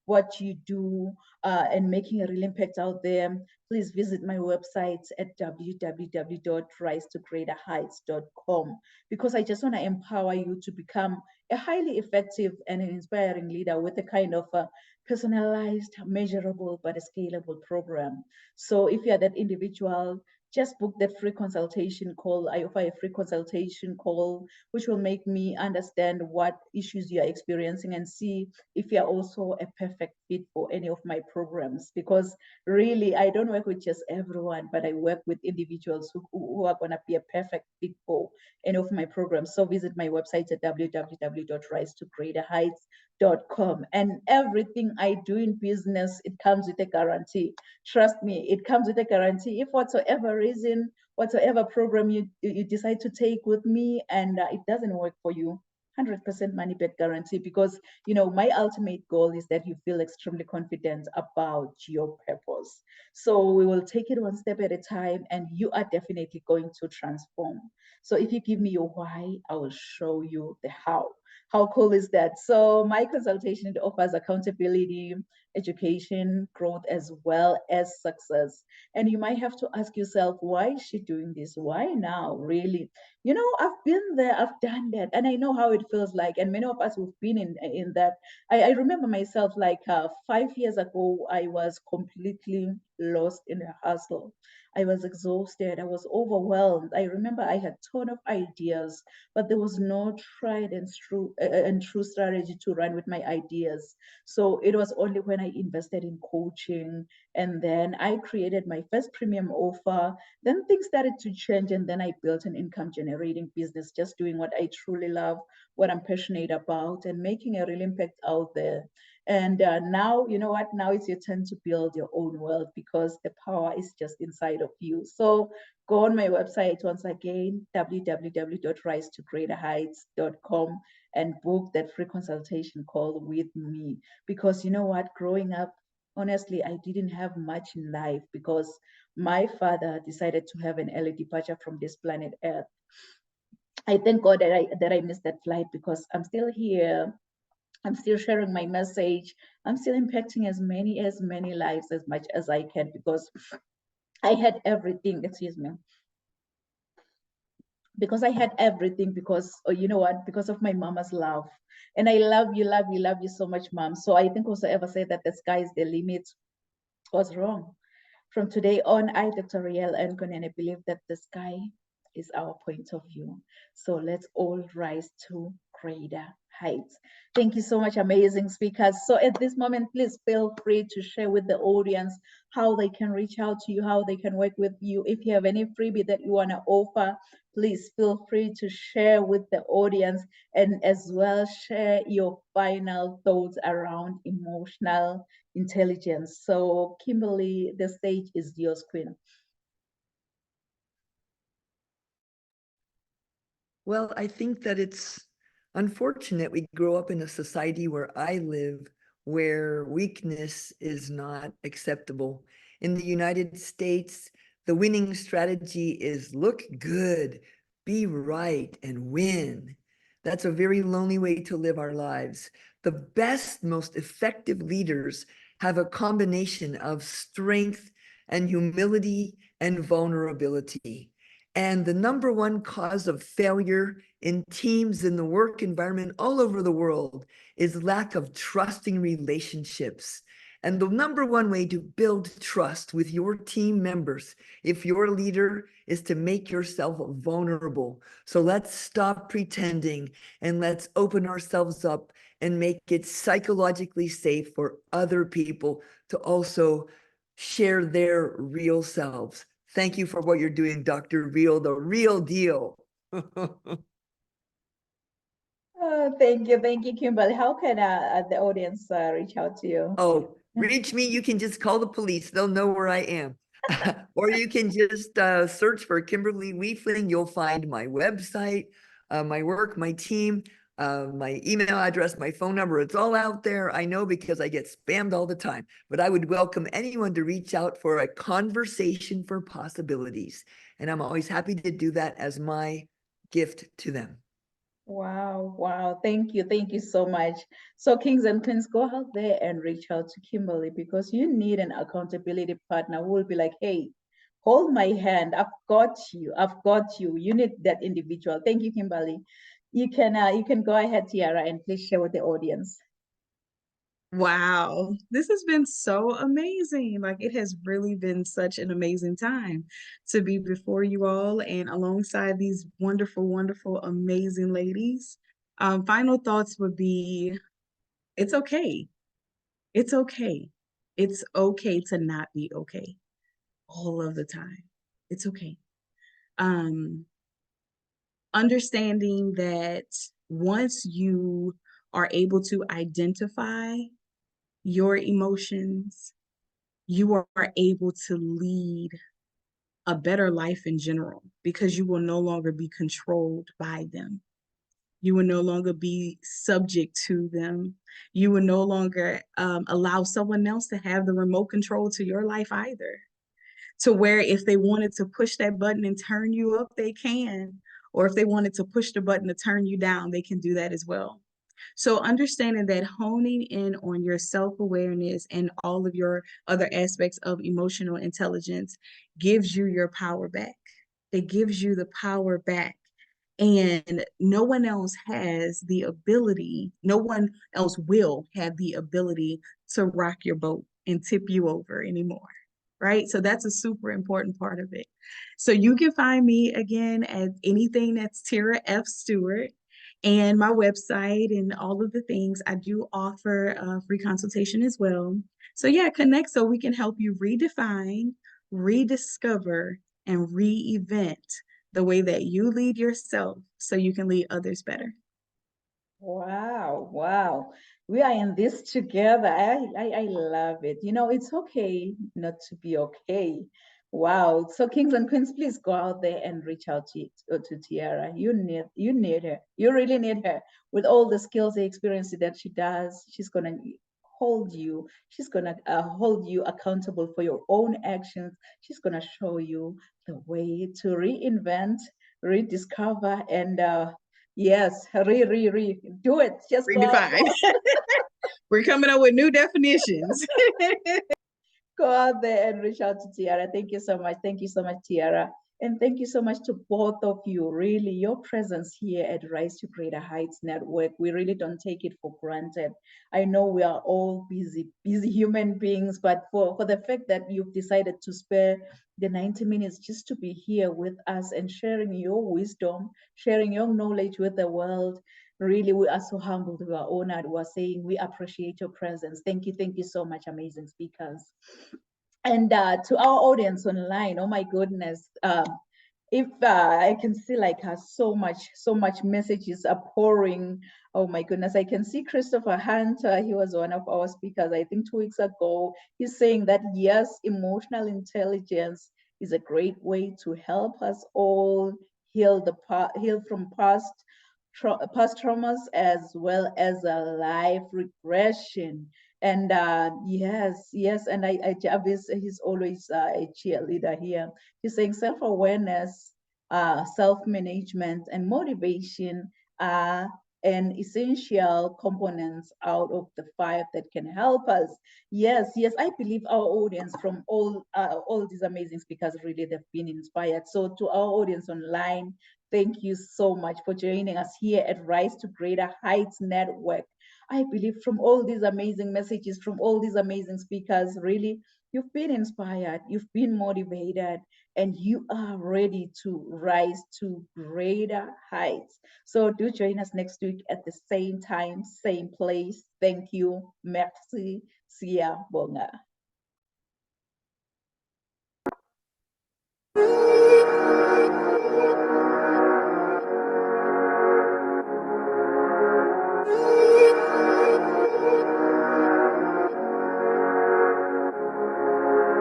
what you do and making a real impact out there, please visit my website at www.risetogreaterheights.com, because I just want to empower you to become a highly effective and an inspiring leader with a kind of personalized, measurable, but a scalable program. So if you're that individual, just book that free consultation call. I offer a free consultation call, which will make me understand what issues you are experiencing and see if you're also a perfect fit for any of my programs. Because really, I don't work with just everyone, but I work with individuals who are going to be a perfect fit for any of my programs. So visit my website at www.risetogreaterheights.com. And everything I do in business, it comes with a guarantee. Trust me, it comes with a guarantee. If whatsoever reason, whatsoever program you decide to take with me and it doesn't work for you, 100% money back guarantee, because my ultimate goal is that you feel extremely confident about your purpose. So we will take it one step at a time, and you are definitely going to transform. So if you give me your why, I will show you the how. How cool is that? So my consultation, it offers accountability, education, growth, as well as success. And you might have to ask yourself, why is she doing this? Why now? Really? I've been there, I've done that, and I know how it feels like. And many of us who've been in that. I remember myself, like 5 years ago, I was completely lost in a hustle. I was exhausted. I was overwhelmed. I remember I had a ton of ideas, but there was no tried and true strategy to run with my ideas. So it was only when I invested in coaching, and then I created my first premium offer, then things started to change, and then I built an income generating business, just doing what I truly love, what I'm passionate about, and making a real impact out there. And now, you know what? Now it's your turn to build your own wealth, because the power is just inside of you. So go on my website once again, www.risetogreaterheights.com, and book that free consultation call with me. Because you know what? Growing up, honestly, I didn't have much in life, because my father decided to have an early departure from this planet Earth. I thank God that I missed that flight, because I'm still here. I'm still sharing my message. I'm still impacting as many lives as much as I can, because I had everything, excuse me. Because I had everything, because, you know what, because of my mama's love. And I love you so much, Mom. So I think whosoever said that the sky is the limit was wrong. From today on, I, Dr. Riel Nkonene, believe that the sky is our point of view. So let's all rise to greater heights. Thank you so much, amazing speakers. So at this moment, please feel free to share with the audience how they can reach out to you, how they can work with you. If you have any freebie that you want to offer, please feel free to share with the audience, and as well share your final thoughts around emotional intelligence. So Kimberly, the stage is yours, Queen. Well, I think that it's unfortunate we grow up in a society where I live where weakness is not acceptable. In the United States, the winning strategy is look good, be right, and win. That's a very lonely way to live our lives. The best, most effective leaders have a combination of strength and humility and vulnerability. And the number one cause of failure in teams in the work environment all over the world is lack of trusting relationships. And the number one way to build trust with your team members, if your leader, is to make yourself vulnerable. So let's stop pretending, and let's open ourselves up and make it psychologically safe for other people to also share their real selves. Thank you for what you're doing, Dr. Riel, the real deal. Thank you, Kimberly. How can the audience reach out to you? Oh, reach me. You can just call the police. They'll know where I am. Or you can just search for Kimberly Wiefling. You'll find my website, my work, my team, my email address, my phone number. It's all out there. I know, because I get spammed all the time, but I would welcome anyone to reach out for a conversation for possibilities. And I'm always happy to do that as my gift to them. Wow, wow. Thank you so much. So, kings and queens, go out there and reach out to Kimberly because you need an accountability partner who will be like, hey, hold my hand. I've got you. I've got you. You need that individual. Thank you, Kimberly. You can go ahead, Tiara, and please share with the audience. Wow, this has been so amazing. Like, it has really been such an amazing time to be before you all and alongside these wonderful, wonderful, amazing ladies. Final thoughts would be, it's okay. It's okay. It's okay to not be okay all of the time. It's okay. Um, Understanding that once you are able to identify your emotions, you are able to lead a better life in general because you will no longer be controlled by them. You will no longer be subject to them. You will no longer allow someone else to have the remote control to your life either. To where if they wanted to push that button and turn you up, they can. Or if they wanted to push the button to turn you down, they can do that as well. So understanding that honing in on your self-awareness and all of your other aspects of emotional intelligence gives you your power back. It gives you the power back. And no one else has the ability, no one else will have the ability to rock your boat and tip you over anymore. Right? So that's a super important part of it. So you can find me again at anything that's Tara F. Stewart and my website and all of the things. I do offer a free consultation as well. So yeah, connect so we can help you redefine, rediscover, and re-event the way that you lead yourself so you can lead others better. Wow, wow. We are in this together. I love it. You know, it's okay not to be okay. Wow. So kings and queens, please go out there and reach out to Tiara. You need her. You really need her. With all the skills, the experience that she does, she's gonna hold you. She's gonna hold you accountable for your own actions. She's gonna show you the way to reinvent, rediscover, and yes, do it. Just go out, Redefine. We're coming up with new definitions. go out there and reach out to Tiara. Thank you so much. Thank you so much, Tiara. And thank you so much to both of you. Really, your presence here at Rise to Greater Heights Network, we really don't take it for granted. I know we are all busy human beings, but for the fact that you've decided to spare the 90 minutes just to be here with us and sharing your wisdom, sharing your knowledge with the world, really, we are so humbled, we are honored, we are saying we appreciate your presence. Thank you so much, amazing speakers. And to our audience online, oh my goodness, if I can see like so much messages are pouring. Oh my goodness, I can see Christopher Hunter. He was one of our speakers, I think 2 weeks ago. He's saying that yes, emotional intelligence is a great way to help us all heal from past traumas as well as a life regression. And yes, and Jarvis, he's always a cheerleader here. He's saying self-awareness, self-management, and motivation are an essential components out of the 5 that can help us. Yes, I believe our audience from all these amazing speakers, really, they've been inspired. So to our audience online, thank you so much for joining us here at Rise to Greater Heights Network. I believe from all these amazing messages, from all these amazing speakers, really, you've been inspired, you've been motivated, and you are ready to rise to greater heights. So do join us next week at the same time, same place. Thank you. Merci. Sia Bonga.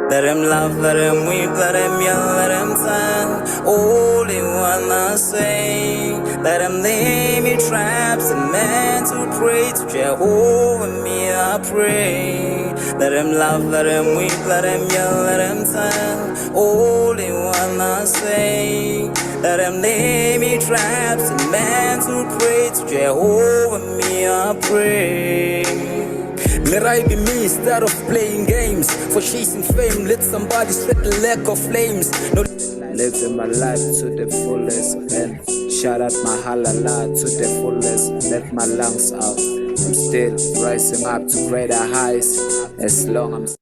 Let him laugh, let him weep, let him yell, let him sing. All they wanna say. Let him lay me traps and men to pray to Jehovah, me I pray. Let him laugh, let him weep, let him yell, let him sing. All they wanna say. Let them lay me traps and men to pray to Jehovah, me I pray. May I be me instead of playing games. For chasing fame, let somebody set the lack of flames. No, living my life to the fullest and shout out my halala to the fullest. Let my lungs out. I'm still rising up to greater heights as long as